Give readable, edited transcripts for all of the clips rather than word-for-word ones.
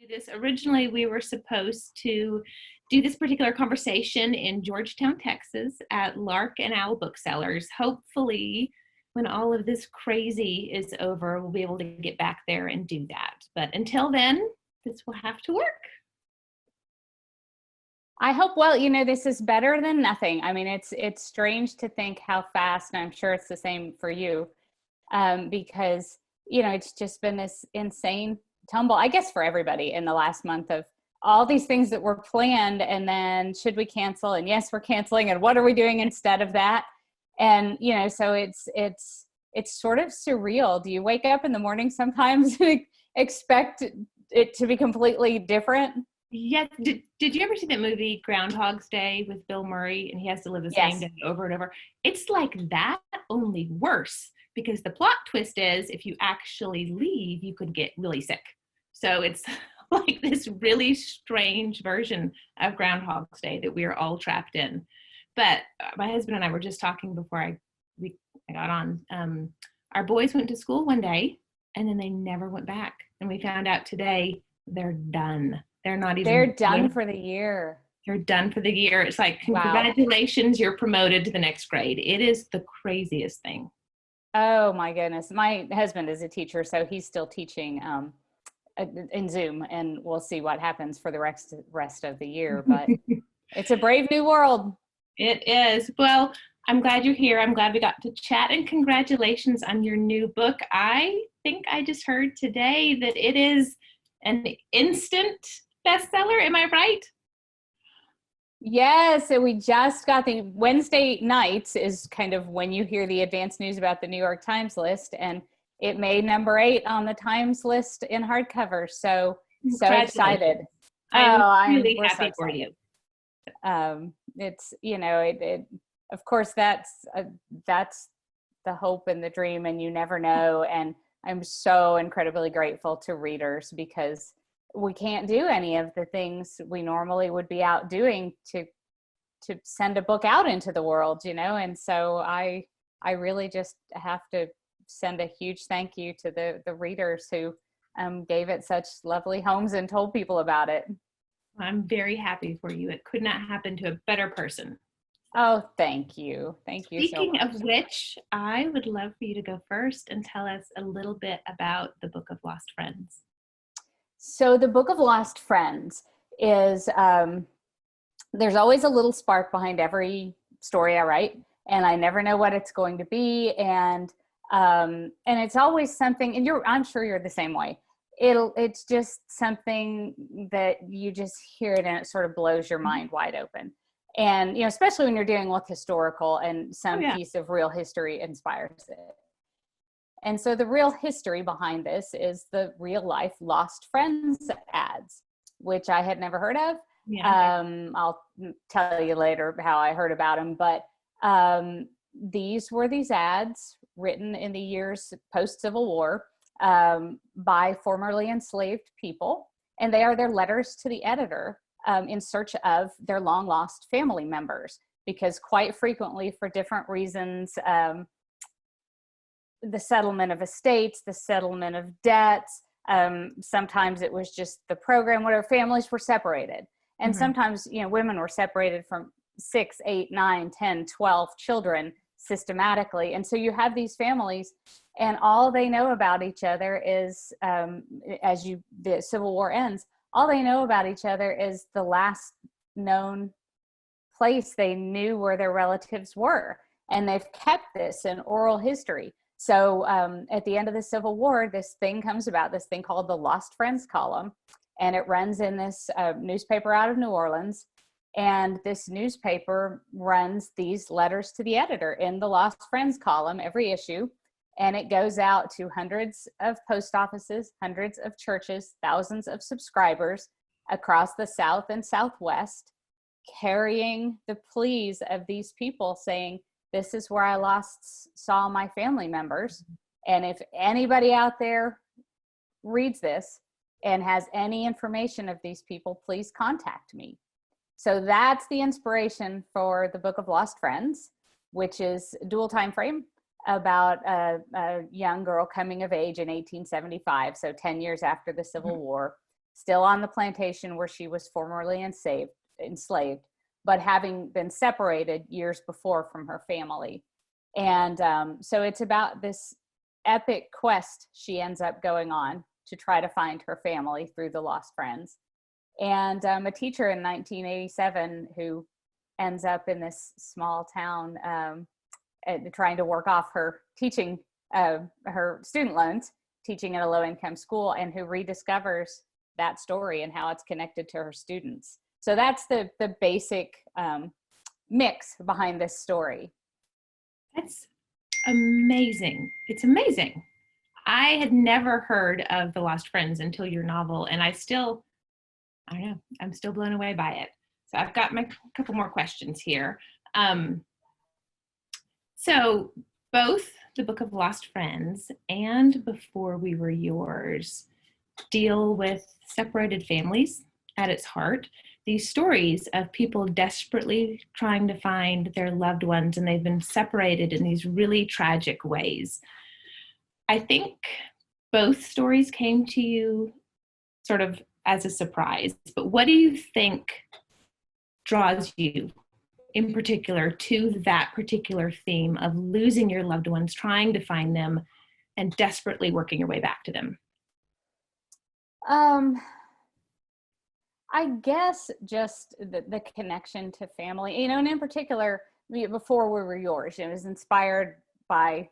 This originally, we were supposed to do this particular conversation in Georgetown, Texas at Lark and Owl Booksellers. Hopefully, when all of this crazy is over, we'll be able to get back there and do that. But until then, this will have to work. I hope, well, you know, this is better than nothing. I mean, it's strange to think how fast, and I'm sure it's the same for you, because, you know, it's just been this insane tumble, I guess, for everybody in the last month of all these things that were planned, and then should we cancel? And yes, we're canceling, and what are we doing instead of that? And, you know, so it's sort of surreal. Do you wake up in the morning sometimes and expect it to be completely different? Yeah. Did you ever see that movie Groundhog's Day with Bill Murray, and he has to live the same day over and over? It's like that, only worse, because the plot twist is if you actually leave, you could get really sick. So it's like this really strange version of Groundhog's Day that we are all trapped in. But my husband and I were just talking before I got on. Our boys went to school one day, and then they never went back. And we found out today they're done. They're done for the year. They're done for the year. It's like, congratulations, you're promoted to the next grade. It is the craziest thing. Oh my goodness. My husband is a teacher, so he's still teaching in Zoom, and we'll see what happens for the rest of the year. But it's a brave new world. It is. Well, I'm glad you're here. I'm glad we got to chat, and congratulations on your new book. I think I just heard today that it is an instant bestseller. Am I right? Yes, so we just got the Wednesday nights is kind of when you hear the advance news about the New York Times list, and it made number 8 on the Times list in hardcover. So excited. I'm really happy for you. It's, you know, it of course that's the hope and the dream, and you never know. And I'm so incredibly grateful to readers, because we can't do any of the things we normally would be out doing to send a book out into the world, you know? And so I really just have to send a huge thank you to the readers who gave it such lovely homes and told people about it. I'm very happy for you. It could not happen to a better person. Oh, thank you. Thank you so much. Speaking of which, I would love for you to go first and tell us a little bit about the Book of Lost Friends. So the Book of Lost Friends is, there's always a little spark behind every story I write, and I never know what it's going to be. And it's always something, and I'm sure you're the same way. It's just something that you just hear it and it sort of blows your mind wide open. And, you know, especially when you're dealing with historical and some piece of real history inspires it. And so the real history behind this is the real life Lost Friends ads, which I had never heard of. Yeah. I'll tell you later how I heard about them, but these were these ads written in the years post-Civil War by formerly enslaved people, and they are their letters to the editor in search of their long-lost family members, because quite frequently, for different reasons, the settlement of estates, the settlement of debts, sometimes it was just the program, whatever, families were separated. And sometimes, you know, women were separated from 6, 8, 9, 10, 12 children systematically. And so you have these families, and all they know about each other is, the Civil War ends, all they know about each other is the last known place they knew where their relatives were. And they've kept this in oral history. So at the end of the Civil War, this thing comes about, this thing called the Lost Friends column, and it runs in this newspaper out of New Orleans. And this newspaper runs these letters to the editor in the Lost Friends column every issue. And it goes out to hundreds of post offices, hundreds of churches, thousands of subscribers across the South and Southwest, carrying the pleas of these people saying, this is where I saw my family members. And if anybody out there reads this and has any information of these people, please contact me. So that's the inspiration for the Book of Lost Friends, which is dual time frame about a young girl coming of age in 1875, so 10 years after the Civil War, still on the plantation where she was formerly enslaved, but having been separated years before from her family. And so it's about this epic quest she ends up going on to try to find her family through the lost friends. And a teacher in 1987 who ends up in this small town trying to work off her teaching, her student loans, teaching at a low-income school, and who rediscovers that story and how it's connected to her students. So that's the basic mix behind this story. That's amazing. It's amazing. I had never heard of The Lost Friends until your novel, and I don't know, I'm still blown away by it. So I've got my couple more questions here. So both the Book of Lost Friends and Before We Were Yours deal with separated families at its heart. These stories of people desperately trying to find their loved ones, and they've been separated in these really tragic ways. I think both stories came to you sort of as a surprise, but what do you think draws you in particular to that particular theme of losing your loved ones, trying to find them, and desperately working your way back to them? I guess just the connection to family, and in particular, Before We Were Yours, it was inspired by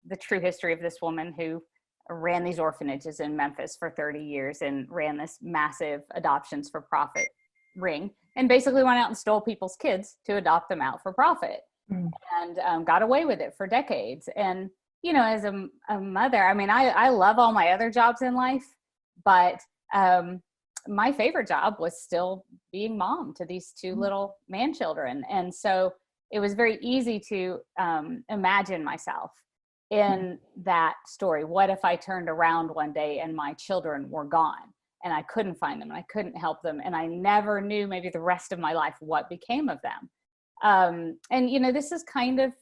the true history of this woman who ran these orphanages in Memphis for 30 years and ran this massive adoptions for profit ring, and basically went out and stole people's kids to adopt them out for profit. And got away with it for decades. And, as a mother, I love all my other jobs in life, but my favorite job was still being mom to these two little man children. And so it was very easy to imagine myself in that story. What if I turned around one day and my children were gone and I couldn't find them and I couldn't help them, and I never knew maybe the rest of my life what became of them? And this is kind of,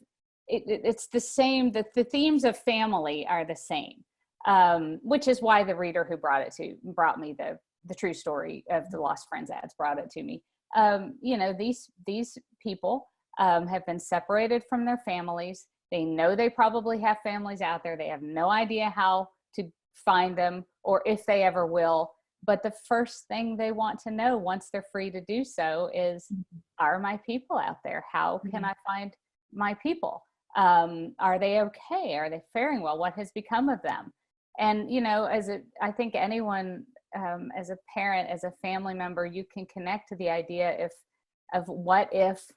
it's the same, that the themes of family are the same, which is why the reader who brought me the true story of the Lost Friends ads brought it to me. These people have been separated from their families. They know they probably have families out there. They have no idea how to find them or if they ever will. But the first thing they want to know once they're free to do so is, are my people out there? How can I find my people? Are they okay? Are they faring well? What has become of them? And, I think anyone, as a parent, as a family member, you can connect to the idea of what if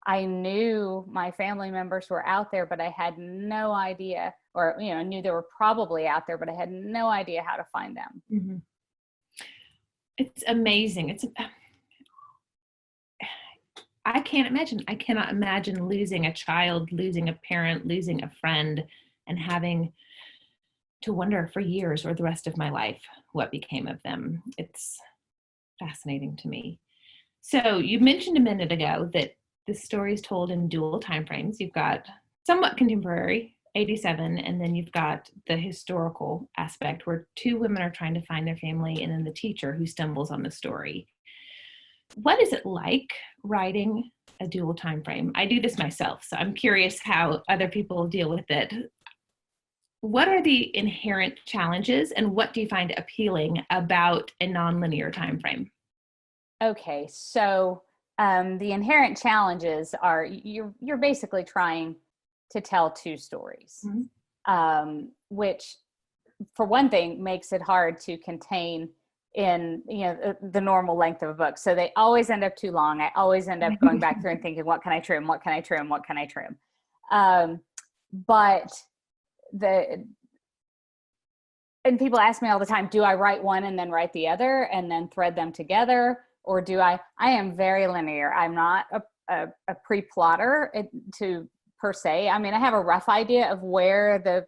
I knew my family members were out there, but I had no idea, or, knew they were probably out there, but I had no idea how to find them. Mm-hmm. It's amazing. I cannot imagine losing a child, losing a parent, losing a friend, and having to wonder for years or the rest of my life what became of them. It's fascinating to me. So you mentioned a minute ago that the story is told in dual timeframes. You've got somewhat contemporary, 87, and then you've got the historical aspect where two women are trying to find their family, and then the teacher who stumbles on the story. What is it like writing a dual time frame? I do this myself, so I'm curious how other people deal with it. What are the inherent challenges, and what do you find appealing about a nonlinear time frame? Okay, so the inherent challenges are you're basically trying to tell two stories, which, for one thing, makes it hard to contain in the normal length of a book. So they always end up too long. I always end up going back through and thinking, what can I trim? What can I trim? What can I trim? But and people ask me all the time, do I write one and then write the other and then thread them together? Or do I am very linear. I'm not a pre-plotter per se. I mean, I have a rough idea of where the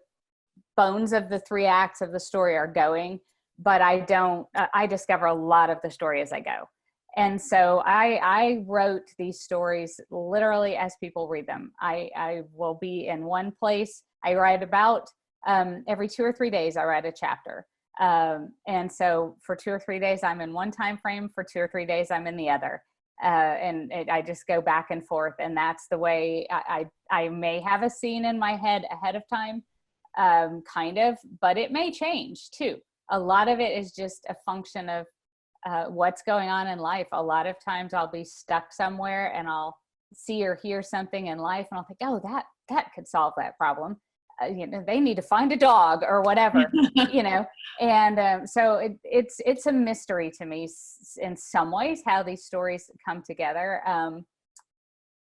bones of the three acts of the story are going, but I discover a lot of the story as I go. And so I wrote these stories literally as people read them. I will be in one place. I write about every 2 or 3 days, I write a chapter. And so for 2 or 3 days, I'm in one time frame. For 2 or 3 days, I'm in the other. I just go back and forth. And that's the way I may have a scene in my head ahead of time, kind of, but it may change too. A lot of it is just a function of what's going on in life. A lot of times I'll be stuck somewhere and I'll see or hear something in life and I'll think, oh, that could solve that problem. They need to find a dog or whatever, and so it's a mystery to me in some ways how these stories come together.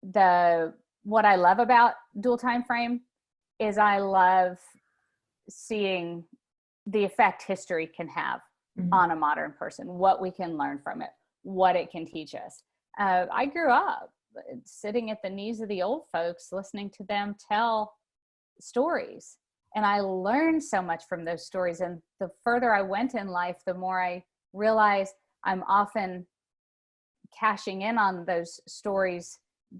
What I love about dual time frame is I love seeing the effect history can have on a modern person, what we can learn from it, what it can teach us. I grew up sitting at the knees of the old folks, listening to them tell stories. And I learned so much from those stories. And the further I went in life, the more I realized I'm often cashing in on those stories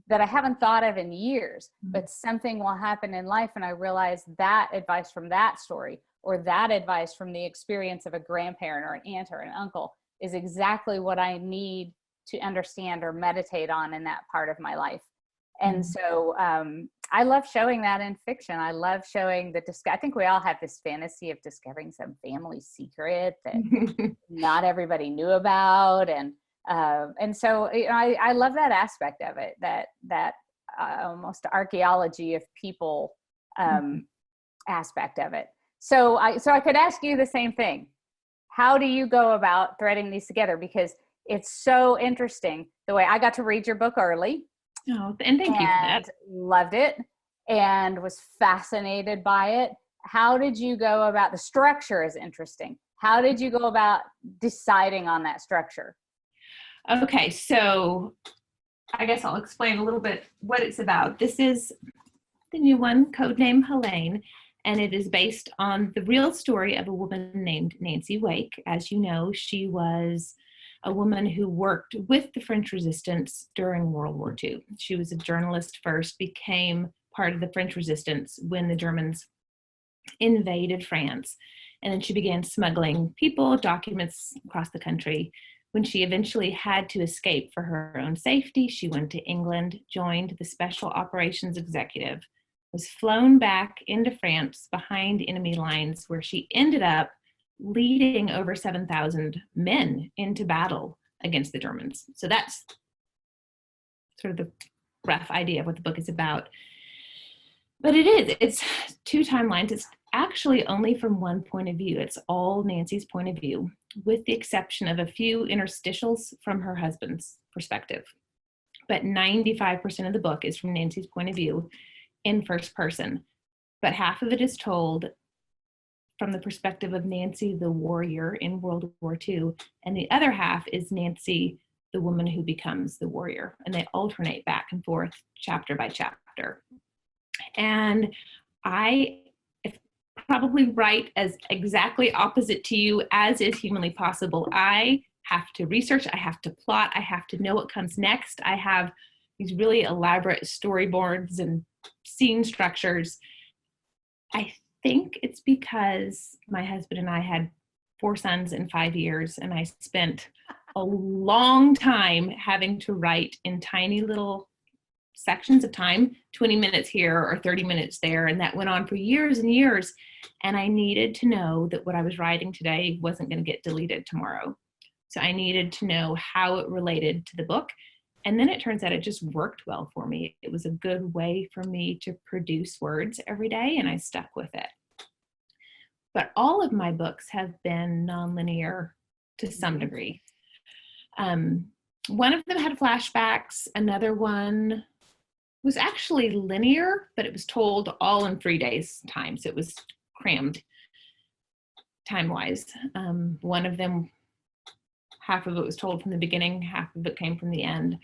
that I haven't thought of in years, but something will happen in life. And I realize that advice from that story, or that advice from the experience of a grandparent or an aunt or an uncle, is exactly what I need to understand or meditate on in that part of my life. And so I love showing that in fiction. I love showing I think we all have this fantasy of discovering some family secret that not everybody knew about. And so I love that aspect of it, that almost archaeology of people aspect of it. So I could ask you the same thing. How do you go about threading these together? Because it's so interesting the way I got to read your book early. Oh, and thank you for that. Loved it and was fascinated by it. How did you go about the structure? Is interesting. How did you go about deciding on that structure? Okay, so I guess I'll explain a little bit what it's about. This is the new one, Code Name Hélène, and it is based on the real story of a woman named Nancy Wake. As you know, she was a woman who worked with the French resistance during World War II. She was a journalist first, became part of the French resistance when the Germans invaded France. And then she began smuggling people, documents across the country. When she eventually had to escape for her own safety, she went to England, joined the Special Operations Executive, was flown back into France behind enemy lines, where she ended up leading over 7,000 men into battle against the Germans. So that's sort of the rough idea of what the book is about. But it's 2 timelines. It's actually only from one point of view. It's all Nancy's point of view, with the exception of a few interstitials from her husband's perspective. But 95% of the book is from Nancy's point of view in first person. But half of it is told from the perspective of Nancy, the warrior in World War II, and the other half is Nancy, the woman who becomes the warrior. And they alternate back and forth chapter by chapter. And I probably write as exactly opposite to you as is humanly possible. I have to research, I have to plot, I have to know what comes next. I have these really elaborate storyboards and scene structures. I think it's because my husband and I had 4 sons in 5 years, and I spent a long time having to write in tiny little sections of time, 20 minutes here or 30 minutes there. And that went on for years and years. And I needed to know that what I was writing today wasn't going to get deleted tomorrow. So I needed to know how it related to the book. And then it turns out it just worked well for me. It was a good way for me to produce words every day, and I stuck with it. But all of my books have been nonlinear to some degree. One of them had flashbacks. Another one was actually linear, but it was told all in 3 days' time. So it was crammed time-wise. One of them, half of it was told from the beginning, half of it came from the end.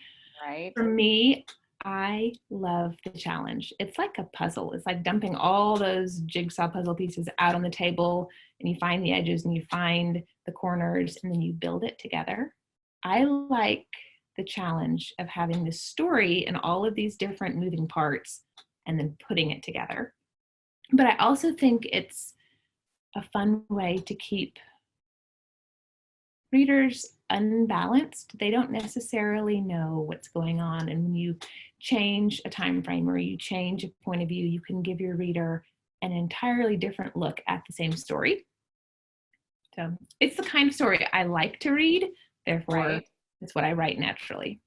Right. For me, I love the challenge. It's like a puzzle. It's like dumping all those jigsaw puzzle pieces out on the table, and you find the edges and you find the corners, and then you build it together. I like the challenge of having this story and all of these different moving parts and then putting it together. But I also think it's a fun way to keep readers unbalanced. They don't necessarily know what's going on. And when you change a time frame or you change a point of view, you can give your reader an entirely different look at the same story. So it's the kind of story I like to read. Therefore, it's what I write naturally.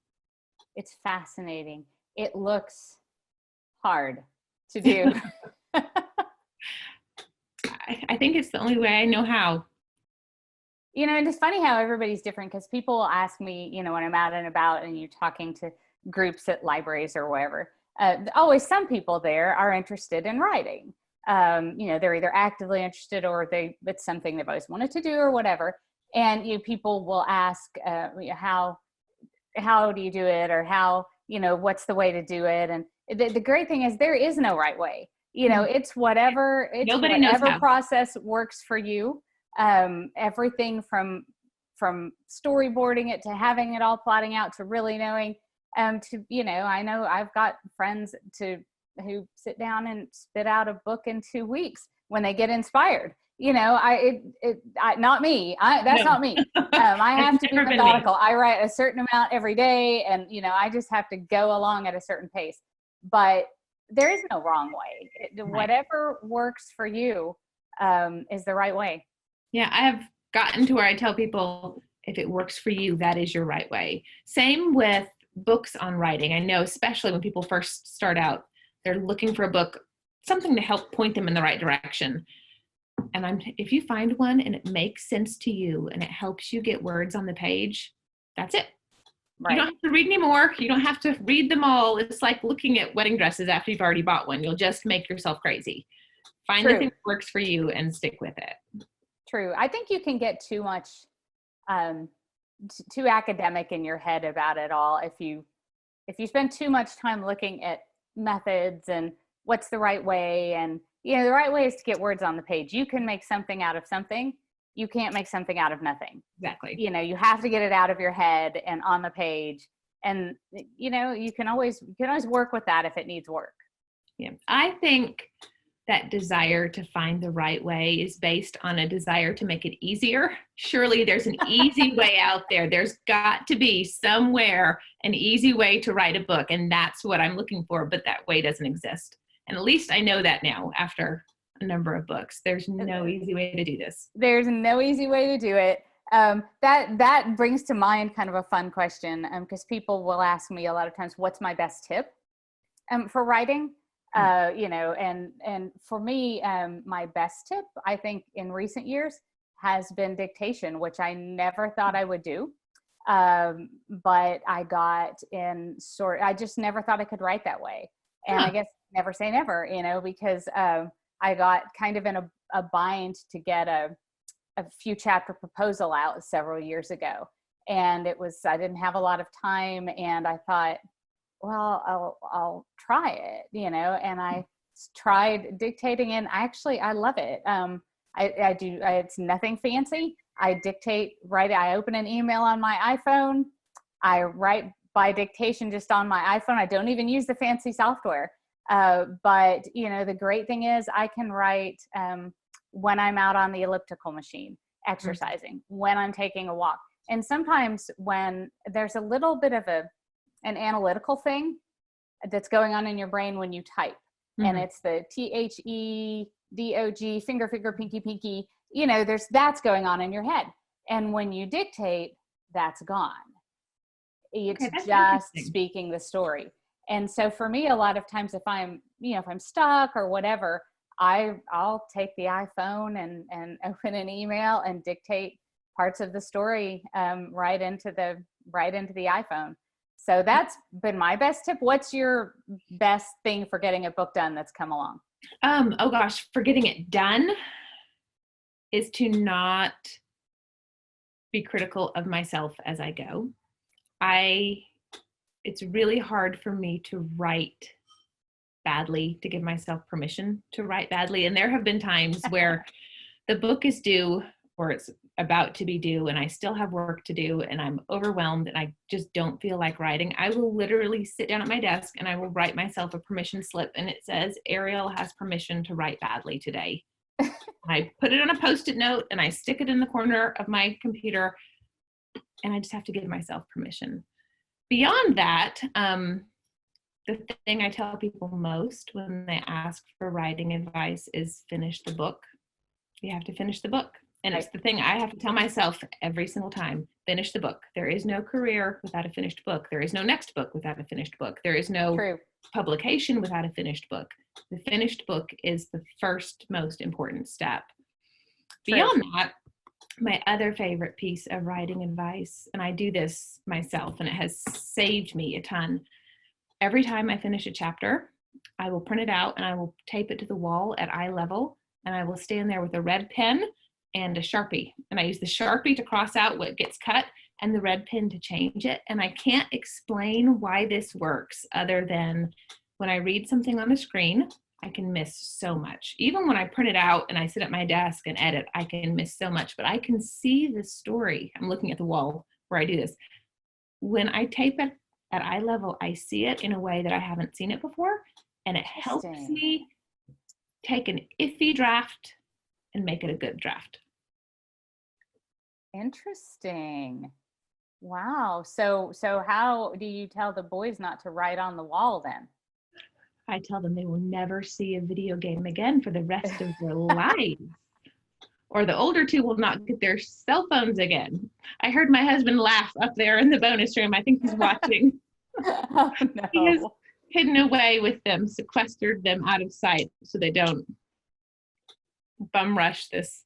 It's fascinating. It looks hard to do. I think it's the only way I know how. You know, and it's funny how everybody's different, because people ask me, you know, when I'm out and about and you're talking to groups at libraries or wherever, always some people there are interested in writing. You know, they're either actively interested or it's something they've always wanted to do or whatever. And you know, people will ask, how do you do it, or how, you know, what's the way to do it? And the great thing is there is no right way. You know, it's whatever process works for you. Everything from storyboarding it to having it all plotting out to really knowing, to, you know I've got friends who sit down and spit out a book in 2 weeks when they get inspired. You know, not me. That's not me. I have to be methodical. I write a certain amount every day, and you know, I just have to go along at a certain pace. But there is no wrong way. Whatever works for you is the right way. Yeah, I have gotten to where I tell people, if it works for you, that is your right way. Same with books on writing. I know, especially when people first start out, they're looking for a book, something to help point them in the right direction. And if you find one and it makes sense to you and it helps you get words on the page, that's it. Right. You don't have to read anymore. You don't have to read them all. It's like looking at wedding dresses after you've already bought one. You'll just make yourself crazy. Find the thing that works for you and stick with it. True. I think you can get too much, too academic in your head about it all. If you spend too much time looking at methods and what's the right way, and you know, the right way is to get words on the page. You can make something out of something. You can't make something out of nothing. Exactly. You know, you have to get it out of your head and on the page. And you know, you can always work with that if it needs work. Yeah. I think that desire to find the right way is based on a desire to make it easier. Surely there's an easy way out there. There's got to be somewhere an easy way to write a book, and that's what I'm looking for, but that way doesn't exist. And at least I know that now after a number of books. There's no easy way to do this. There's no easy way to do it. That brings to mind kind of a fun question, because people will ask me a lot of times, what's my best tip for writing? You know, and for me, my best tip, I think in recent years, has been dictation, which I never thought I would do. But I got I just never thought I could write that way. And I guess never say never, you know, because I got kind of in a bind to get a few chapter proposal out several years ago. And I didn't have a lot of time, and I thought, well, I'll try it, you know, and I tried dictating, and actually I love it. It's nothing fancy. I open an email on my iPhone. I write by dictation just on my iPhone. I don't even use the fancy software. But you know, the great thing is I can write when I'm out on the elliptical machine, exercising, when I'm taking a walk. And sometimes when there's a little bit of an analytical thing that's going on in your brain when you type, and it's the THEDOG, finger, pinky, pinky, you know, that's going on in your head. And when you dictate, that's gone. It's just speaking the story. And so for me, a lot of times if I'm stuck or whatever, I'll take the iPhone and open an email and dictate parts of the story right into the iPhone. So that's been my best tip. What's your best thing for getting a book done that's come along? Oh gosh, for getting it done is to not be critical of myself as I go. It's really hard for me to write badly, to give myself permission to write badly. And there have been times where the book is due or it's about to be due and I still have work to do and I'm overwhelmed and I just don't feel like writing. I will literally sit down at my desk and I will write myself a permission slip, and it says, Ariel has permission to write badly today. I put it on a Post-it note and I stick it in the corner of my computer and I just have to give myself permission. Beyond that, the thing I tell people most when they ask for writing advice is finish the book. You have to finish the book. And it's the thing I have to tell myself every single time. Finish the book. There is no career without a finished book. There is no next book without a finished book. There is no publication without a finished book. The finished book is the first most important step. Beyond that, my other favorite piece of writing advice, and I do this myself, and it has saved me a ton. Every time I finish a chapter, I will print it out and I will tape it to the wall at eye level, and I will stand there with a red pen and a Sharpie. And I use the Sharpie to cross out what gets cut and the red pen to change it. And I can't explain why this works other than when I read something on the screen, I can miss so much. Even when I print it out and I sit at my desk and edit, I can miss so much, but I can see the story. I'm looking at the wall where I do this. When I tape it at eye level, I see it in a way that I haven't seen it before. And it helps me take an iffy draft and make it a good draft. Interesting. Wow. So how do you tell the boys not to write on the wall then? I tell them they will never see a video game again for the rest of their lives. Or the older two will not get their cell phones again. I heard my husband laugh up there in the bonus room. I think he's watching. Oh, no. He has hidden away with them, sequestered them out of sight so they don't bum rush this.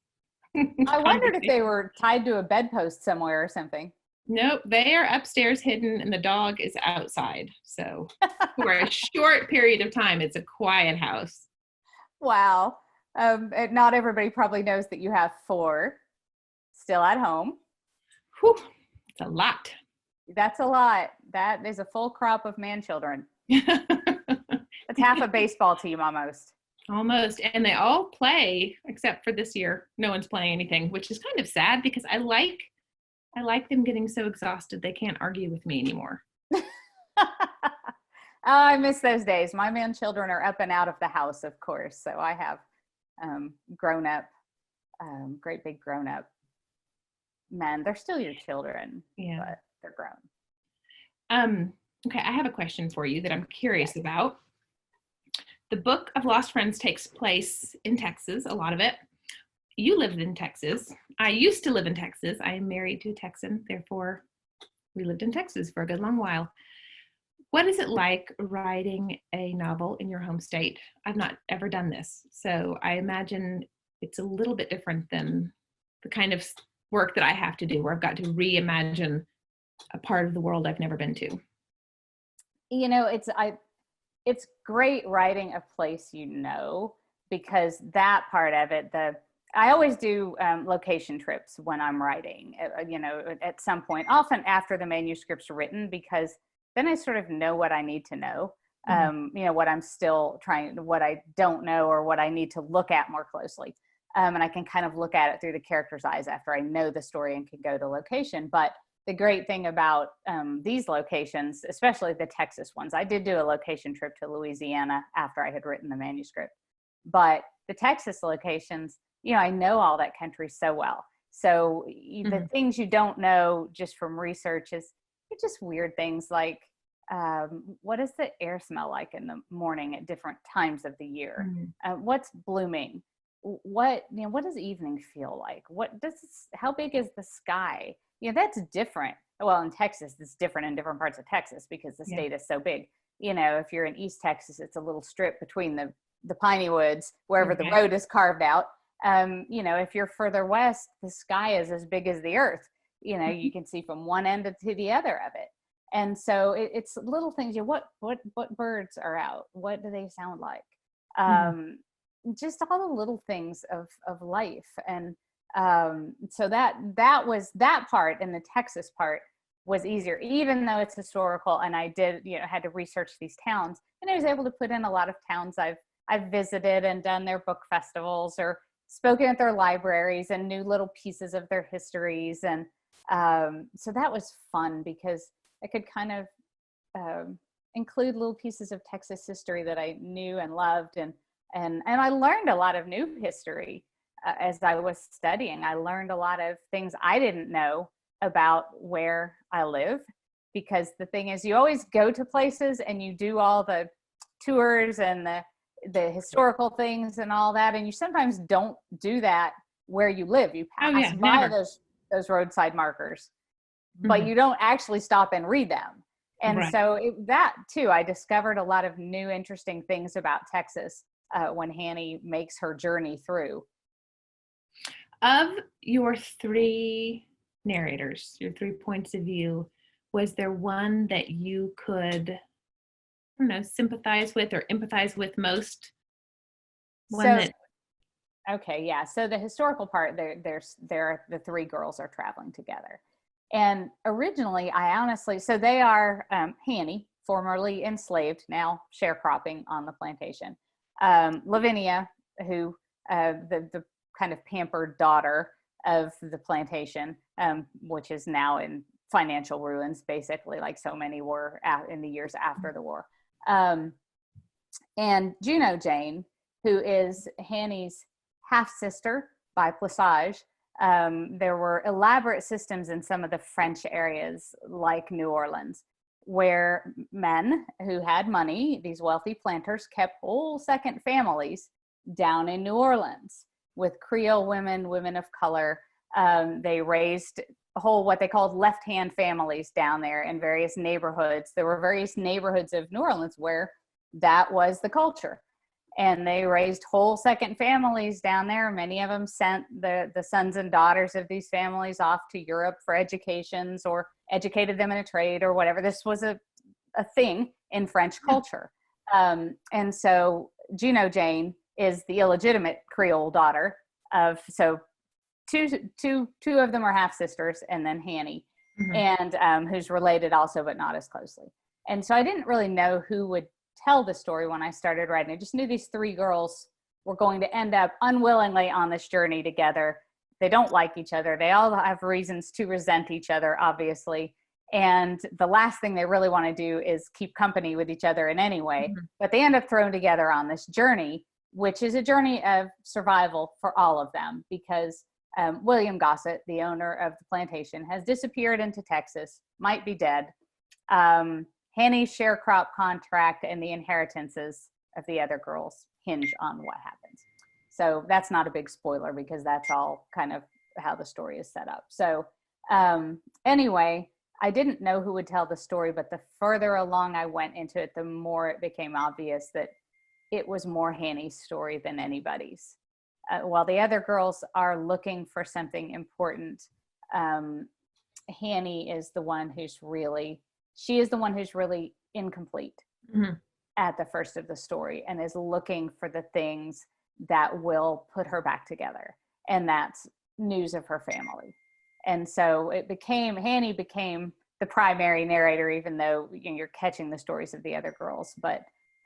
I wondered if they were tied to a bedpost somewhere or something. Nope, they are upstairs hidden and the dog is outside. So for a short period of time, it's a quiet house. Wow. Not everybody probably knows that you have 4 still at home. Whew, it's a lot. That's a lot. That is a full crop of man children. That's half a baseball team almost. Almost. And they all play, except for this year. No one's playing anything, which is kind of sad because I like them getting so exhausted they can't argue with me anymore. I miss those days. My man children are up and out of the house, of course. So I have grown up, great big grown up men. They're still your children, but they're grown. Okay, I have a question for you that I'm curious about. The Book of Lost Friends takes place in Texas, a lot of it. You lived in Texas. I used to live in Texas. I am married to a Texan, therefore we lived in Texas for a good long while. What is it like writing a novel in your home state? I've not ever done this, so I imagine it's a little bit different than the kind of work that I have to do where I've got to reimagine a part of the world I've never been to. You know, it's great writing a place because that part of it, I always do location trips when I'm writing, at some point, often after the manuscript's written, because then I sort of know what I need to know, what I'm still what I don't know or what I need to look at more closely. And I can kind of look at it through the character's eyes after I know the story and can go to location. But the great thing about these locations, especially the Texas ones, I did do a location trip to Louisiana after I had written the manuscript, but the Texas locations, I know all that country so well. So the things you don't know just from research is just weird things like, what does the air smell like in the morning at different times of the year? What's blooming? What does evening feel like? How big is the sky? That's different. Well, in Texas, it's different in different parts of Texas because the state is so big. If you're in East Texas, it's a little strip between the piney woods, wherever the road is carved out. If you're further west, the sky is as big as the earth. You can see from one end to the other of it. And so it's little things. What birds are out? What do they sound like? Just all the little things of life. And so that was that part, and the Texas part was easier, even though it's historical. And I did, had to research these towns, and I was able to put in a lot of towns I've visited and done their book festivals or spoken at their libraries and knew little pieces of their histories. And so that was fun because I could kind of include little pieces of Texas history that I knew and loved. And I learned a lot of new history as I was studying. I learned a lot of things I didn't know about where I live, because the thing is, you always go to places and you do all the tours and the historical things and all that, and you sometimes don't do that where you live. You pass by those roadside markers, but you don't actually stop and read them. And so that too, I discovered a lot of new interesting things about Texas when Hanny makes her journey through. Of your three narrators, your 3 points of view, was there one that you could, I don't know, sympathize with or empathize with most? Okay, yeah. So the historical part, the 3 girls are traveling together. And originally, so they are Hanny, formerly enslaved, now sharecropping on the plantation. Lavinia, who the kind of pampered daughter of the plantation, which is now in financial ruins, basically, like so many were in the years after the war. And Juno Jane, who is Hanny's half-sister by Plassage. There were elaborate systems in some of the French areas, like New Orleans, where men who had money, these wealthy planters, kept whole second families down in New Orleans with Creole women, women of color. They raised whole, what they called left-hand families down there in various neighborhoods. There were various neighborhoods of New Orleans where that was the culture. And they raised whole second families down there. Many of them sent the sons and daughters of these families off to Europe for educations, or educated them in a trade or whatever. This was a thing in French culture. And so Juno Jane is the illegitimate Creole daughter of, so two of them are half sisters, and then Hanny, and who's related also, but not as closely. And so I didn't really know who would tell the story when I started writing. I just knew these 3 girls were going to end up unwillingly on this journey together. They don't like each other. They all have reasons to resent each other, obviously. And the last thing they really want to do is keep company with each other in any way. But they end up thrown together on this journey, which is a journey of survival for all of them, because William Gossett, the owner of the plantation, has disappeared into Texas, might be dead. Hanny's sharecrop contract and the inheritances of the other girls hinge on what happens. So that's not a big spoiler, because that's all kind of how the story is set up. So anyway, I didn't know who would tell the story, but the further along I went into it, the more it became obvious that it was more Hanny's story than anybody's. While the other girls are looking for something important, Hanny is the one who's really incomplete at the first of the story, and is looking for the things that will put her back together. And that's news of her family. And so Hanny became the primary narrator, even though you're catching the stories of the other girls.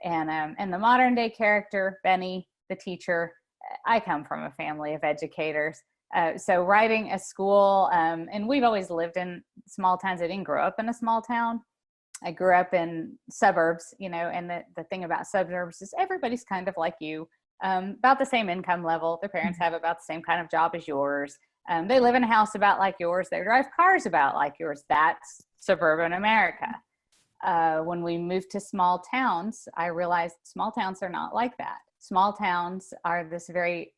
And the modern day character, Benny, the teacher, I come from a family of educators. So writing a school, and we've always lived in small towns. I didn't grow up in a small town. I grew up in suburbs, and the thing about suburbs is everybody's kind of like you, about the same income level. Their parents have about the same kind of job as yours. They live in a house about like yours. They drive cars about like yours. That's suburban America. When we moved to small towns, I realized small towns are not like that. Small towns are this very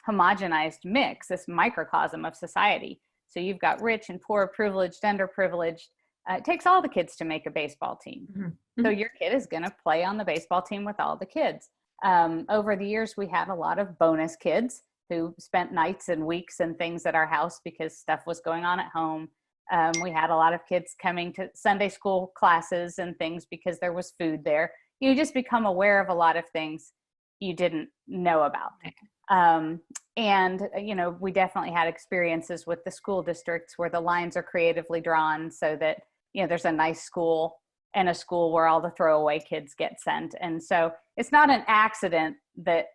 homogenized mix, this microcosm of society. So you've got rich and poor, privileged, underprivileged. It takes all the kids to make a baseball team. So your kid is going to play on the baseball team with all the kids. Over the years, we had a lot of bonus kids who spent nights and weeks and things at our house because stuff was going on at home. We had a lot of kids coming to Sunday school classes and things because there was food there. You just become aware of a lot of things you didn't know about. And, we definitely had experiences with the school districts where the lines are creatively drawn so that, there's a nice school and a school where all the throwaway kids get sent. And so it's not an accident that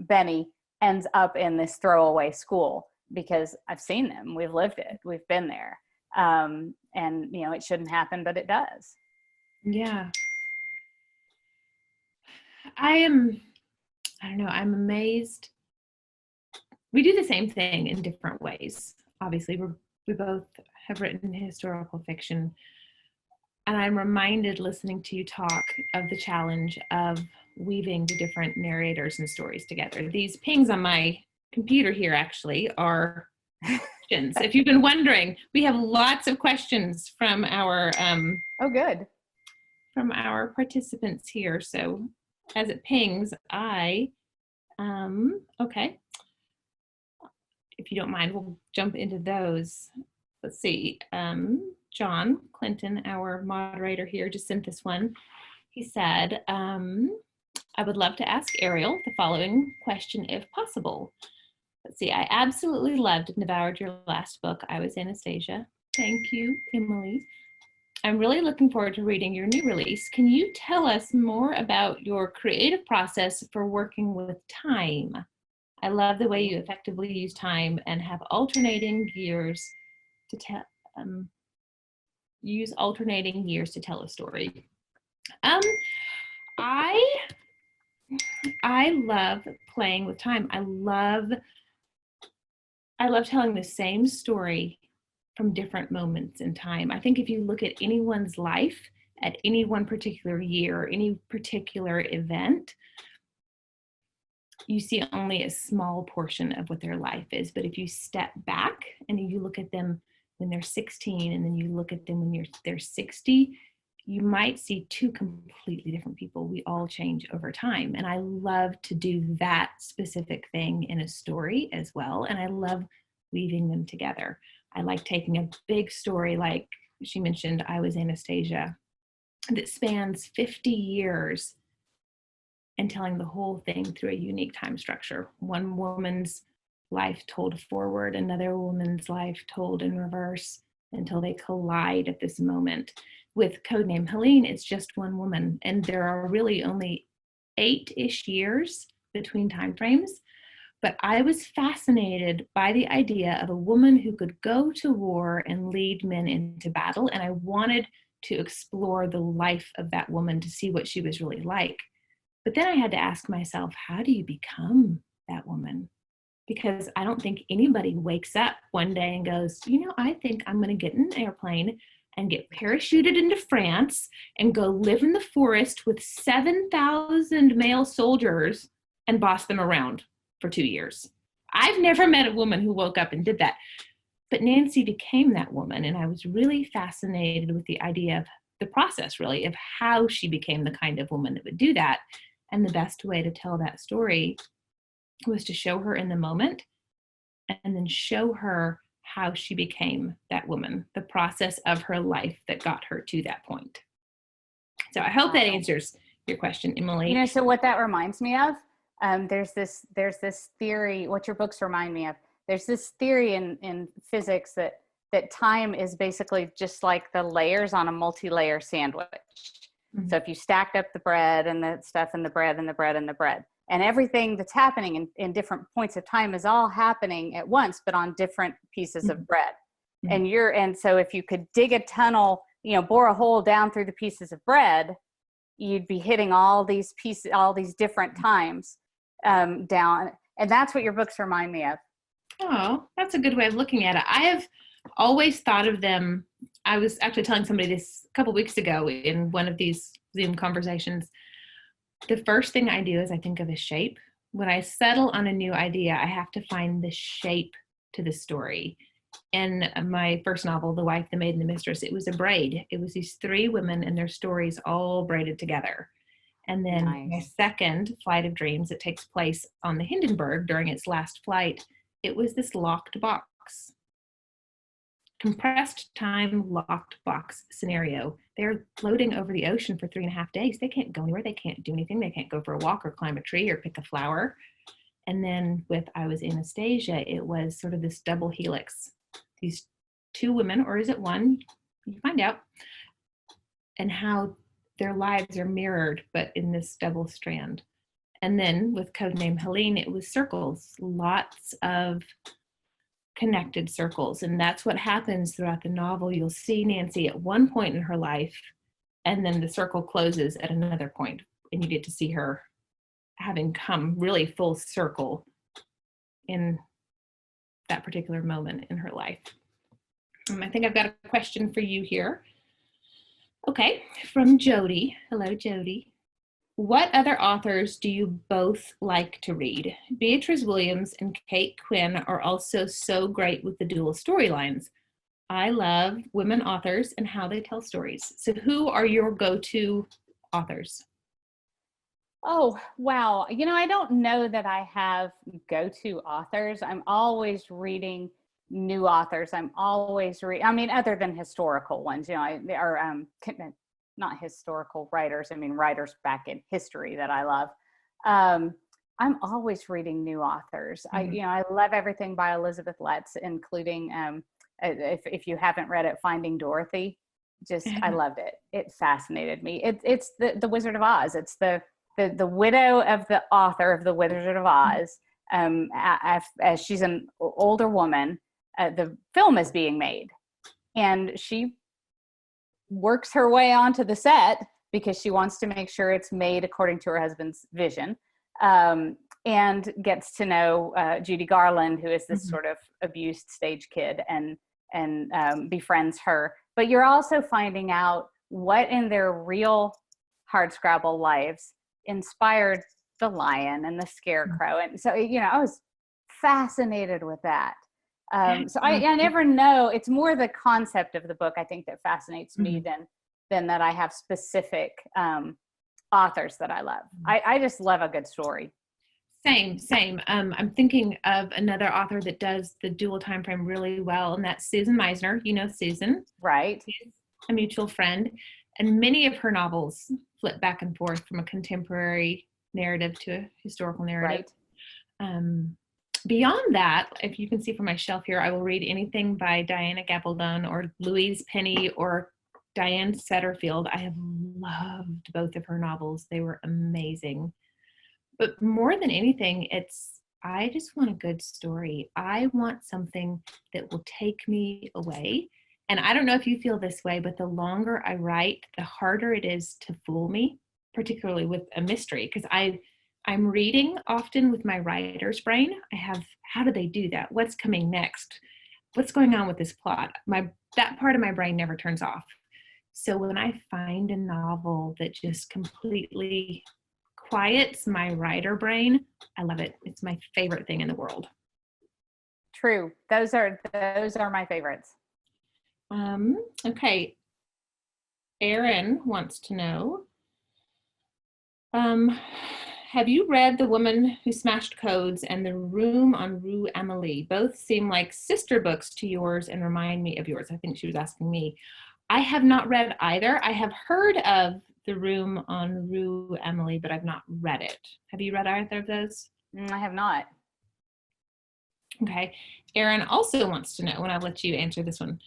Benny ends up in this throwaway school, because I've seen them. We've lived it. We've been there. And, it shouldn't happen, but it does. Yeah. I'm amazed. We do the same thing in different ways. Obviously, we're We both have written historical fiction. And I'm reminded listening to you talk of the challenge of weaving the different narrators and stories together. These pings on my computer here actually are questions. If you've been wondering, we have lots of questions from our oh, good. From our participants here. So as it pings, okay. If you don't mind, we'll jump into those. Let's see. John Clinton, our moderator here, just sent this one. He said, I would love to ask Ariel the following question if possible. Let's see. I absolutely loved and devoured your last book, I Was Anastasia. Thank you, Emily. I'm really looking forward to reading your new release. Can you tell us more about your creative process for working with time? I love the way you effectively use time and have alternating years to tell, use alternating years to tell a story. I love playing with time. I love telling the same story from different moments in time. I think if you look at anyone's life at any one particular year, or any particular event, you see only a small portion of what their life is. But if you step back and you look at them when they're 16 and then you look at them when they're 60, you might see two completely different people. We all change over time. And I love to do that specific thing in a story as well. And I love weaving them together. I like taking a big story like she mentioned, I Was Anastasia, that spans 50 years and telling the whole thing through a unique time structure. One woman's life told forward, another woman's life told in reverse until they collide at this moment. With Codename Helene, it's just one woman, and there are really only 8-ish years between time frames. But I was fascinated by the idea of a woman who could go to war and lead men into battle, and I wanted to explore the life of that woman to see what she was really like. But then I had to ask myself, how do you become that woman? Because I don't think anybody wakes up one day and goes, you know, I think I'm going to get in an airplane and get parachuted into France and go live in the forest with 7,000 male soldiers and boss them around for 2 years. I've never met a woman who woke up and did that. But Nancy became that woman, and I was really fascinated with the idea of the process, really, of how she became the kind of woman that would do that. And the best way to tell that story was to show her in the moment and then show her how she became that woman, the process of her life that got her to that point. So I hope that answers your question, Emily. You know, so what that reminds me of, there's this theory, what your books remind me of, there's this theory in physics that time is basically just like the layers on a multi-layer sandwich. Mm-hmm. So if you stacked up the bread and the stuff and the bread and the bread and the bread, and everything that's happening in different points of time is all happening at once, but on different pieces mm-hmm. of bread. Mm-hmm. And so if you could dig a tunnel, you know, bore a hole down through the pieces of bread, you'd be hitting all these pieces, all these different times down. And that's what your books remind me of. Oh, that's a good way of looking at it. I have always thought of them. I was actually telling somebody this a couple weeks ago in one of these Zoom conversations. The first thing I do is I think of a shape. When I settle on a new idea, I have to find the shape to the story. In my first novel, The Wife, the Maid, and the Mistress, it was a braid. It was these 3 women and their stories all braided together. And then my second, Flight of Dreams, it takes place on the Hindenburg during its last flight. It was this locked box. Compressed time locked box scenario. They're floating over the ocean for 3.5 days. They can't go anywhere. They can't do anything. They can't go for a walk or climb a tree or pick a flower. And then with I Was Anastasia, it was sort of this double helix. These 2 women, or is it one? You find out. And how their lives are mirrored, but in this double strand. And then with Codename Helene, it was circles, lots of connected circles. And that's what happens throughout the novel. You'll see Nancy at one point in her life, and then the circle closes at another point, and you get to see her having come really full circle in that particular moment in her life. I think I've got a question for you here. Okay, from Jody. Hello, Jody. What other authors do you both like to read? Beatrice Williams and Kate Quinn are also so great with the dual storylines. I love women authors and how they tell stories. So who are your go-to authors? Oh, wow. I don't know that I have go-to authors. I'm always reading new authors. I'm always other than historical ones, not historical writers. I mean, writers back in history that I love. I'm always reading new authors. Mm-hmm. I love everything by Elizabeth Letts, including, if you haven't read it, Finding Dorothy. I loved it. It fascinated me. It's the Wizard of Oz. It's the widow of the author of the Wizard of Oz. As she's an older woman, the film is being made, and she works her way onto the set because she wants to make sure it's made according to her husband's vision, and gets to know Judy Garland, who is this sort of abused stage kid, and befriends her. But you're also finding out what in their real hardscrabble lives inspired the lion and the scarecrow. And so, I was fascinated with that. So I never know. It's more the concept of the book, I think, that fascinates me than that I have specific authors that I love. I just love a good story. Same. I'm thinking of another author that does the dual time frame really well, and that's Susan Meisner. You know Susan, right? She's a mutual friend, and many of her novels flip back and forth from a contemporary narrative to a historical narrative. Right. Beyond that, if you can see from my shelf here, I will read anything by Diana Gabaldon or Louise Penny or Diane Setterfield. I have loved both of her novels. They were amazing. But more than anything, I just want a good story. I want something that will take me away. And I don't know if you feel this way, but the longer I write, the harder it is to fool me, particularly with a mystery, because I'm reading often with my writer's brain. How do they do that? What's coming next? What's going on with this plot? That part of my brain never turns off. So when I find a novel that just completely quiets my writer brain, I love it. It's my favorite thing in the world. True. Those are my favorites. Okay. Erin wants to know, have you read The Woman Who Smashed Codes and The Room on Rue Amélie? Both seem like sister books to yours and remind me of yours. I think she was asking me. I have not read either. I have heard of The Room on Rue Amélie, but I've not read it. Have you read either of those? I have not. Okay. Erin also wants to know, and I'll let you answer this one.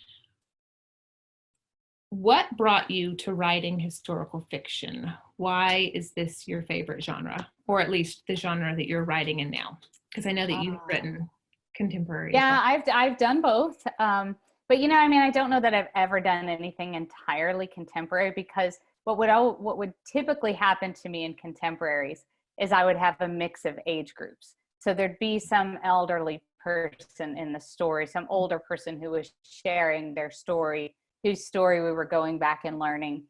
What brought you to writing historical fiction? Why is this your favorite genre, or at least the genre that you're writing in now? Because I know that you've written contemporary. Yeah, I've done both. But I don't know that I've ever done anything entirely contemporary, because what would typically happen to me in contemporaries is I would have a mix of age groups. So there'd be some elderly person in the story, some older person who was sharing their story, whose story we were going back and learning.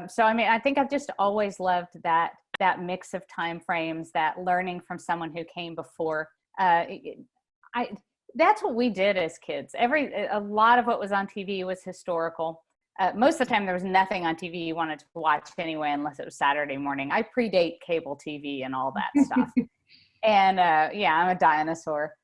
So I think I've just always loved that mix of time frames, that learning from someone who came before. That's what we did as kids. A lot of what was on TV was historical. Most of the time there was nothing on TV you wanted to watch anyway, unless it was Saturday morning. I predate cable TV and all that stuff. And I'm a dinosaur.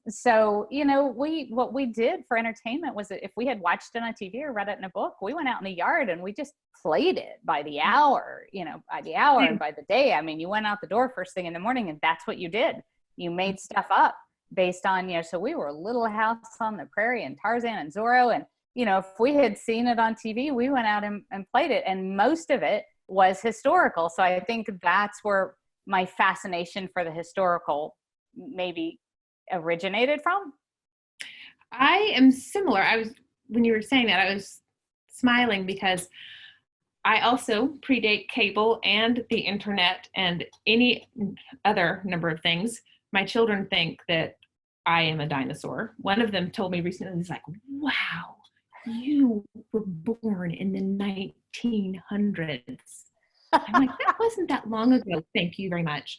So, what we did for entertainment was that if we had watched it on TV or read it in a book, we went out in the yard and we just played it by the hour, and by the day. You went out the door first thing in the morning and that's what you did. You made stuff up based on, so we were Little House on the Prairie and Tarzan and Zorro. And, if we had seen it on TV, we went out and played it. And most of it was historical. So I think that's where my fascination for the historical maybe originated from. I am similar. When you were saying that, I was smiling because I also predate cable and the internet and any other number of things. My children think that I am a dinosaur. One of them told me recently, he's like, wow, you were born in the 1900s. I'm like, that wasn't that long ago. Thank you very much.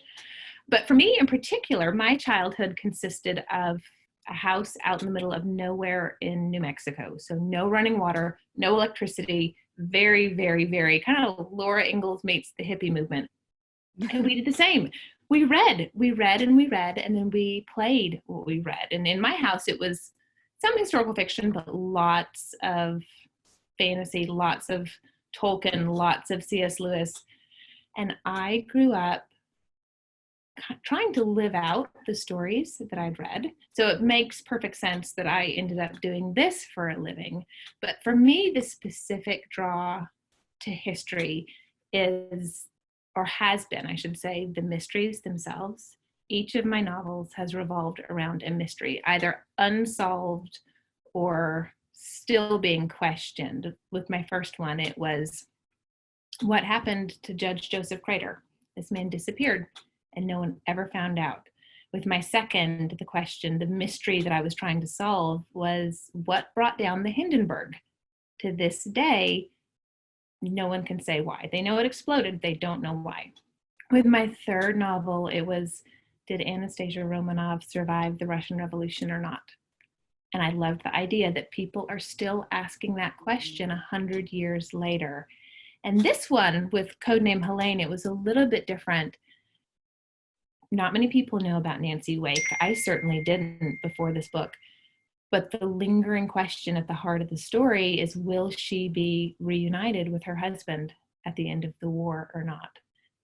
But for me in particular, my childhood consisted of a house out in the middle of nowhere in New Mexico. So no running water, no electricity, very, very, very kind of Laura Ingalls meets the hippie movement. And we did the same. We read, and then we played what we read. And in my house, it was some historical fiction, but lots of fantasy, lots of Tolkien, lots of C.S. Lewis. And I grew up trying to live out the stories that I'd read. So it makes perfect sense that I ended up doing this for a living. But for me, the specific draw to history is, or has been, I should say, the mysteries themselves. Each of my novels has revolved around a mystery, either unsolved or still being questioned. With my first one, it was what happened to Judge Joseph Crater? This man disappeared and no one ever found out. With my second, the question, the mystery that I was trying to solve was what brought down the Hindenburg? To this day, no one can say why. They know it exploded, they don't know why. With my third novel, it was, did Anastasia Romanov survive the Russian Revolution or not? And I loved the idea that people are still asking that question 100 years later. And this one with Codename Helene, it was a little bit different. Not many people know about Nancy Wake. I certainly didn't before this book. But the lingering question at the heart of the story is, will she be reunited with her husband at the end of the war or not?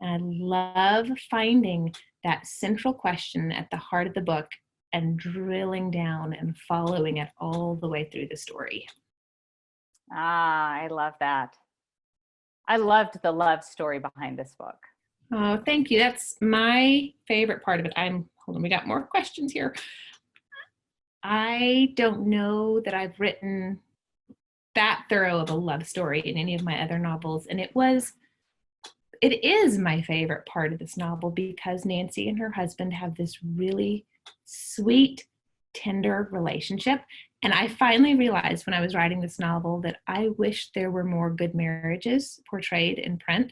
And I love finding that central question at the heart of the book and drilling down and following it all the way through the story. Ah, I love that. I loved the love story behind this book. Oh, thank you. That's my favorite part of it. Hold on, we got more questions here. I don't know that I've written that thorough of a love story in any of my other novels. And it is my favorite part of this novel because Nancy and her husband have this really sweet, tender relationship. And I finally realized when I was writing this novel that I wish there were more good marriages portrayed in print.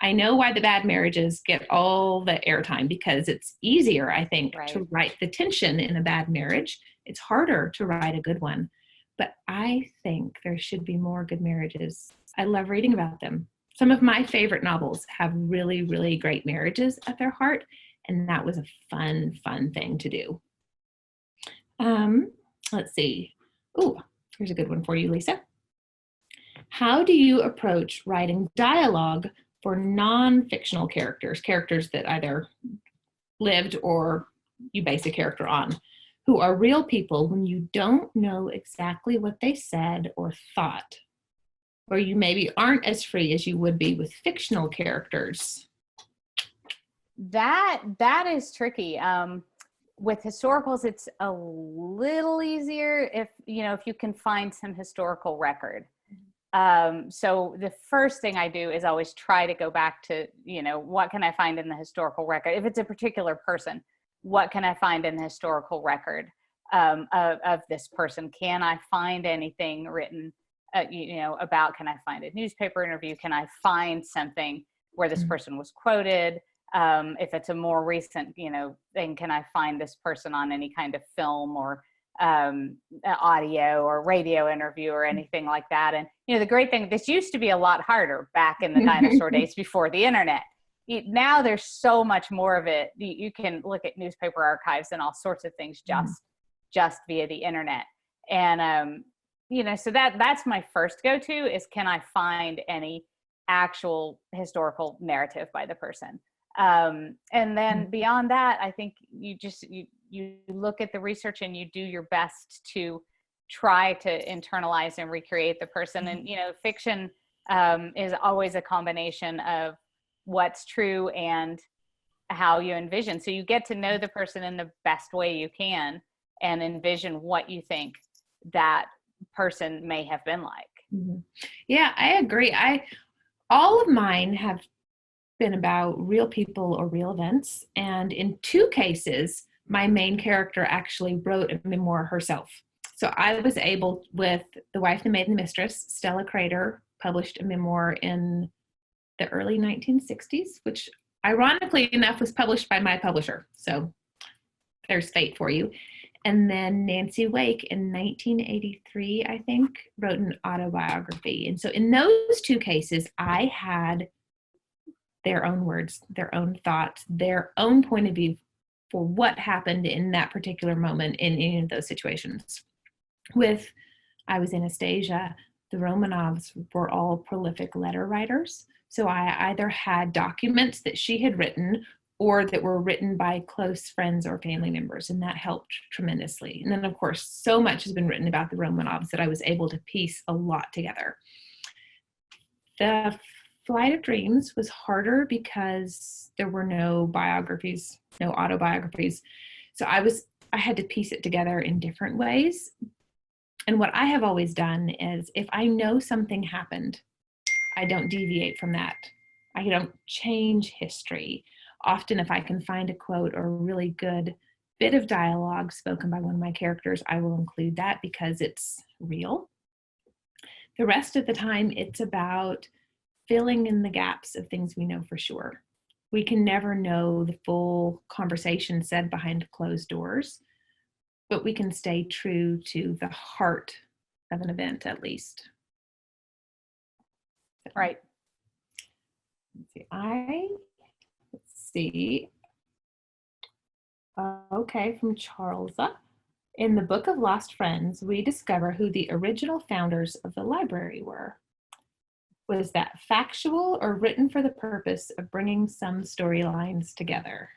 I know why the bad marriages get all the airtime because it's easier, I think, to write the tension in a bad marriage. It's harder to write a good one. But I think there should be more good marriages. I love reading about them. Some of my favorite novels have really, really great marriages at their heart. And that was a fun, fun thing to do. Let's see. Oh, here's a good one for you, Lisa. How do you approach writing dialogue for non-fictional characters that either lived or you base a character on, who are real people when you don't know exactly what they said or thought, or you maybe aren't as free as you would be with fictional characters? That is tricky. With historicals, it's a little easier if you can find some historical record. So the first thing I do is always try to go back to, what can I find in the historical record? If it's a particular person, what can I find in the historical record of this person? Can I find anything written, about, can I find a newspaper interview? Can I find something where this person was quoted? If it's a more recent, thing, can I find this person on any kind of film or audio or radio interview or anything like that? And the great thing, this used to be a lot harder back in the dinosaur days before the internet. Now there's so much more of it. You can look at newspaper archives and all sorts of things just via the internet. And so that's my first go-to is, can I find any actual historical narrative by the person? And then beyond that, I think you look at the research and you do your best to try to internalize and recreate the person. And, fiction is always a combination of what's true and how you envision. So you get to know the person in the best way you can and envision what you think that person may have been like. Mm-hmm. Yeah, I agree. All of mine have been about real people or real events. And in two cases, my main character actually wrote a memoir herself. So I was able, with The Wife, the Maid, and the Mistress, Stella Crater published a memoir in the early 1960s, which ironically enough was published by my publisher. So there's fate for you. And then Nancy Wake in 1983, I think, wrote an autobiography. And so in those two cases, I had their own words, their own thoughts, their own point of view for what happened in that particular moment in any of those situations. With I Was Anastasia, the Romanovs were all prolific letter writers. So I either had documents that she had written or that were written by close friends or family members, and that helped tremendously. And then, of course, so much has been written about the Romanovs that I was able to piece a lot together. The Flight of Dreams was harder because there were no biographies, no autobiographies. So I had to piece it together in different ways. And what I have always done is if I know something happened, I don't deviate from that. I don't change history. Often if I can find a quote or a really good bit of dialogue spoken by one of my characters, I will include that because it's real. The rest of the time, it's about filling in the gaps of things we know for sure. We can never know the full conversation said behind closed doors, but we can stay true to the heart of an event at least. Right. Let's see. Okay, from Charles. In the Book of Lost Friends, we discover who the original founders of the library were. Was that factual or written for the purpose of bringing some storylines together?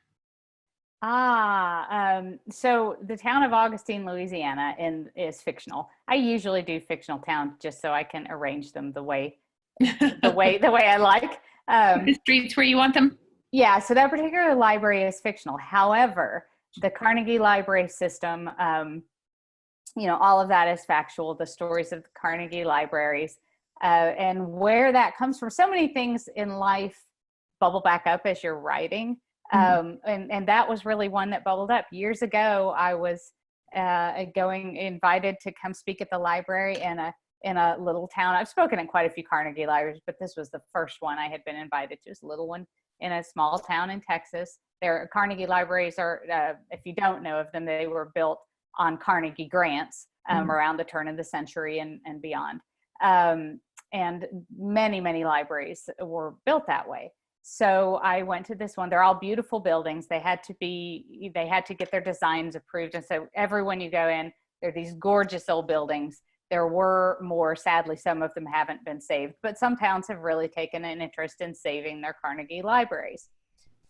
So the town of Augustine, Louisiana is fictional. I usually do fictional towns just so I can arrange them the way I like. The streets where you want them? Yeah, so that particular library is fictional. However, the Carnegie library system, all of that is factual, the stories of the Carnegie libraries, and where that comes from. So many things in life bubble back up as you're writing. And that was really one that bubbled up. Years ago, I was invited to come speak at the library in a little town. I've spoken in quite a few Carnegie libraries, but this was the first one I had been invited to. It was a little one in a small town in Texas. Their Carnegie libraries are, if you don't know of them, they were built on Carnegie grants around the turn of the century and beyond. And many, many libraries were built that way. So I went to this one. They're all beautiful buildings. They had to get their designs approved. And so everyone you go in, they're these gorgeous old buildings. There were more, sadly, some of them haven't been saved, but some towns have really taken an interest in saving their Carnegie libraries.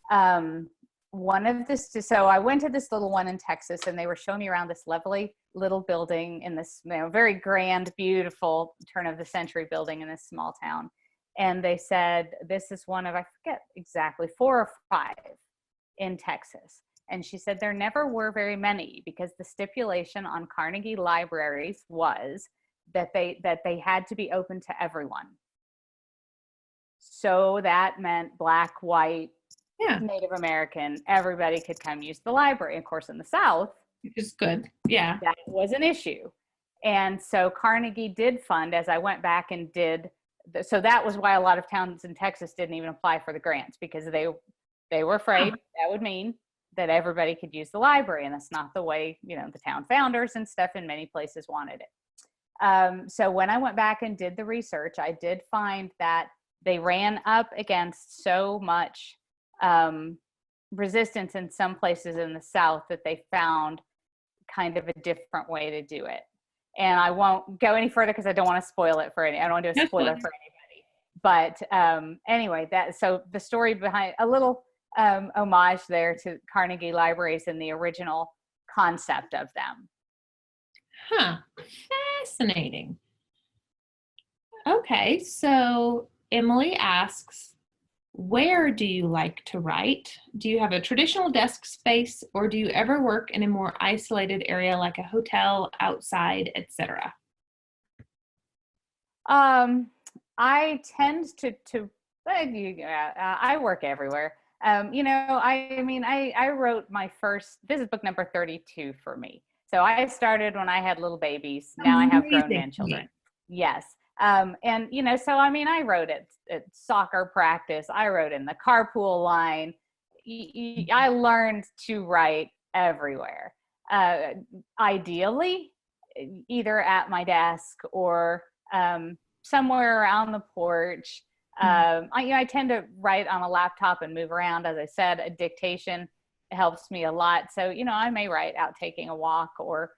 So I went to this little one in Texas, and they were showing me around this lovely little building in this very grand, beautiful turn of the century building in this small town. And they said, this is one of, I forget exactly, 4 or 5 in Texas. And she said there never were very many because the stipulation on Carnegie libraries was that they had to be open to everyone. So that meant Black, white, Native American, everybody could come use the library. Of course, in the South, which is good. Yeah. That was an issue. And so Carnegie did fund, as I went back and did, so that was why a lot of towns in Texas didn't even apply for the grants, because they were afraid that would mean that everybody could use the library. And that's not the way, the town founders and stuff in many places wanted it. So when I went back and did the research, I did find that they ran up against so much resistance in some places in the South that they found kind of a different way to do it. And I won't go any further because I don't want to spoil it for I don't want to do a spoiler for anybody. But anyway, so the story behind a little homage there to Carnegie libraries and the original concept of them. Huh. Fascinating. Okay, so Emily asks, where do you like to write? Do you have a traditional desk space, or do you ever work in a more isolated area like a hotel, outside, etc.? I tend to I work everywhere. I wrote my first, this is book number 32 for me. So I started when I had little babies. Now I have grown man children. Yes. I wrote at soccer practice. I wrote in the carpool line. I learned to write everywhere. Ideally, either at my desk or somewhere around the porch. I tend to write on a laptop and move around. As I said, a dictation helps me a lot. So, I may write out taking a walk or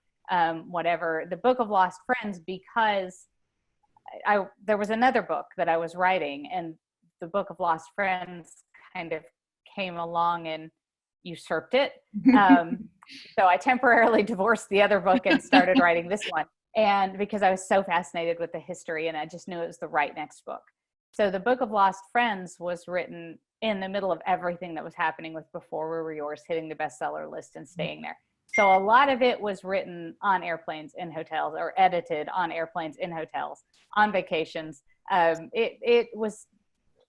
whatever. The Book of Lost Friends, because there was another book that I was writing, and the Book of Lost Friends kind of came along and usurped it. So I temporarily divorced the other book and started writing this one. And because I was so fascinated with the history, and I just knew it was the right next book. So the Book of Lost Friends was written in the middle of everything that was happening with Before We Were Yours hitting the bestseller list and staying there. So a lot of it was written on airplanes in hotels, or edited on airplanes in hotels, on vacations. It was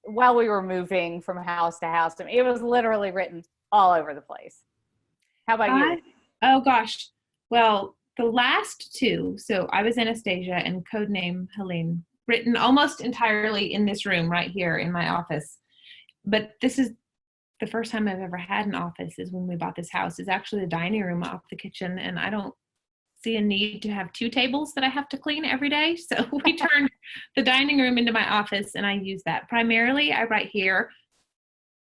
while we were moving from house to house. It was literally written all over the place. How about you? Oh gosh. Well, the last two, so I Was Anastasia and Code Name Helene, written almost entirely in this room right here in my office. But this is the first time I've ever had an office, is when we bought this house. It's actually the dining room off the kitchen, and I don't see a need to have two tables that I have to clean every day. So we turned the dining room into my office, and I use that. Primarily, I write here,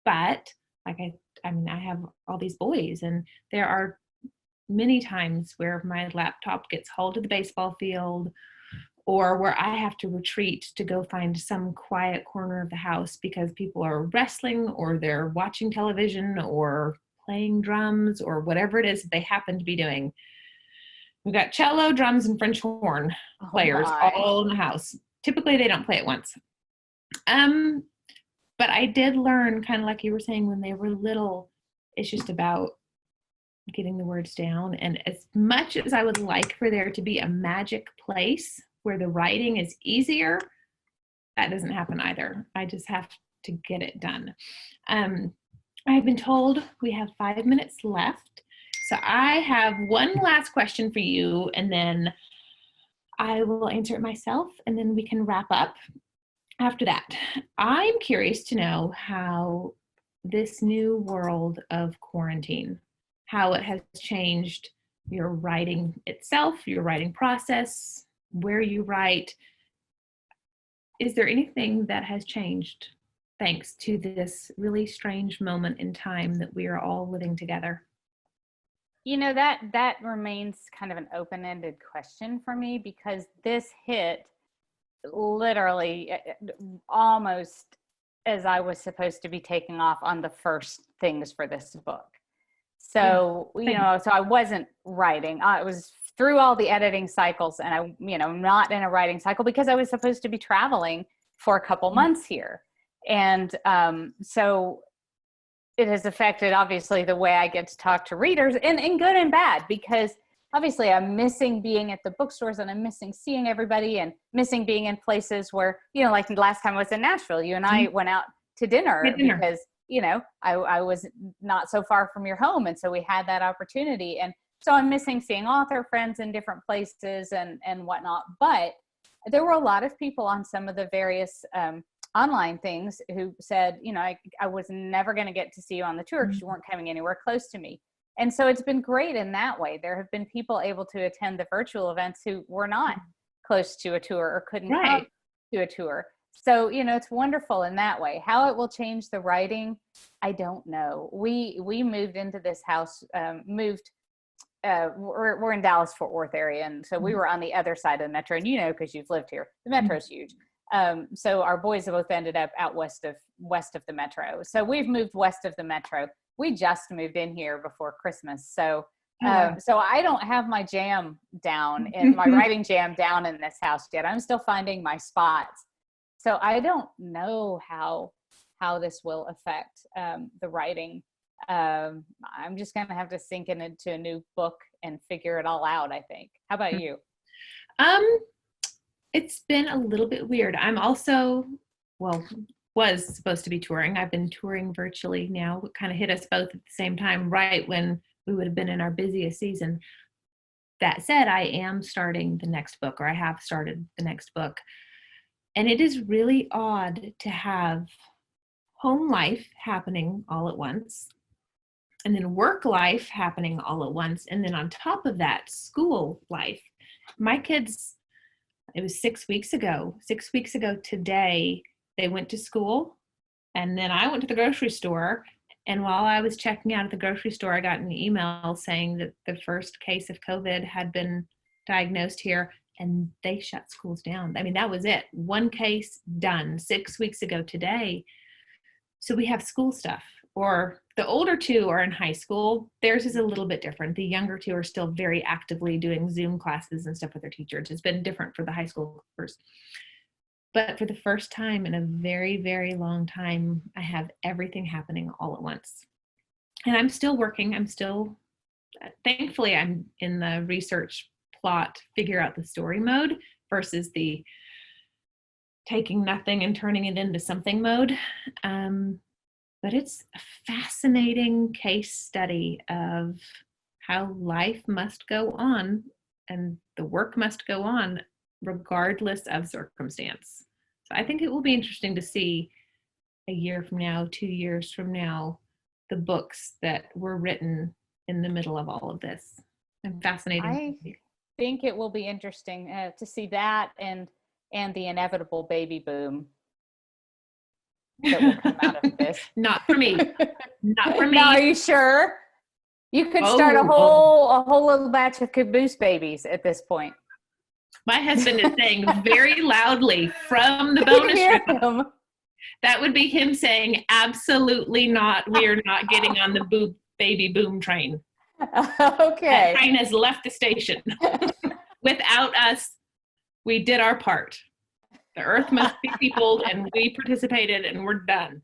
but like I have all these boys, and there are many times where my laptop gets hauled to the baseball field, or where I have to retreat to go find some quiet corner of the house because people are wrestling, or they're watching television, or playing drums, or whatever it is that they happen to be doing. We've got cello, drums, and French horn players all in the house. Typically, they don't play at once. But I did learn, kind of like you were saying, when they were little, it's just about getting the words down. And as much as I would like for there to be a magic place where the writing is easier, that doesn't happen either. I just have to get it done. I've been told we have 5 minutes left. So I have one last question for you, and then I will answer it myself, and then we can wrap up after that. I'm curious to know how this new world of quarantine, how it has changed your writing itself, your writing process, where you write. Is there anything that has changed thanks to this really strange moment in time that we are all living together? That remains kind of an open-ended question for me, because this hit literally almost as I was supposed to be taking off on the first things for this book. So, so I wasn't writing. I was through all the editing cycles, and I, not in a writing cycle because I was supposed to be traveling for a couple months here. And so it has affected, obviously, the way I get to talk to readers, and good and bad, because obviously I'm missing being at the bookstores, and I'm missing seeing everybody, and missing being in places where, like the last time I was in Nashville, you and I went out to dinner because, I was not so far from your home. And so we had that opportunity. And so I'm missing seeing author friends in different places and whatnot. But there were a lot of people on some of the various online things who said, I was never going to get to see you on the tour because you weren't coming anywhere close to me. And so it's been great in that way. There have been people able to attend the virtual events who were not close to a tour or couldn't come to a tour. So, it's wonderful in that way. How it will change the writing, I don't know. We moved into this house, we're in Dallas, Fort Worth area. And so we were on the other side of the metro, and because you've lived here, the metro's huge. So our boys have both ended up out west of the metro. So we've moved west of the metro. We just moved in here before Christmas. So, so I don't have my jam down and my writing jam down in this house yet. I'm still finding my spots. So I don't know how this will affect the writing. I'm just going to have to sink into a new book and figure it all out, I think. How about you? It's been a little bit weird. I'm also, well, was supposed to be touring. I've been touring virtually now. It kind of hit us both at the same time, right when we would have been in our busiest season. That said, I am starting the next book, or I have started the next book. And it is really odd to have home life happening all at once, and then work life happening all at once. And then on top of that, school life. My kids, it was 6 weeks ago. 6 weeks ago today, they went to school. And then I went to the grocery store. And while I was checking out at the grocery store, I got an email saying that the first case of COVID had been diagnosed here, and they shut schools down. I mean, that was it. One case done 6 weeks ago today. So we have school stuff. Or the older two are in high school. Theirs is a little bit different. The younger two are still very actively doing Zoom classes and stuff with their teachers. It's been different for the high schoolers. But for the first time in a very, very long time, I have everything happening all at once. And I'm still working. Thankfully, I'm in the research plot, figure out the story mode versus the taking nothing and turning it into something mode. But it's a fascinating case study of how life must go on and the work must go on regardless of circumstance. So I think it will be interesting to see a year from now, 2 years from now, the books that were written in the middle of all of this. And fascinating. I think it will be interesting to see that and the inevitable baby boom that will come out of this. Not for me. Not for me. No, are you sure? You could start a whole little batch of caboose babies at this point. My husband is saying very loudly from the bonus room. That would be him saying, absolutely not. We are not getting on the baby boom train. Okay. That train has left the station. Without us, we did our part. The earth must be peopled, and we participated, and we're done.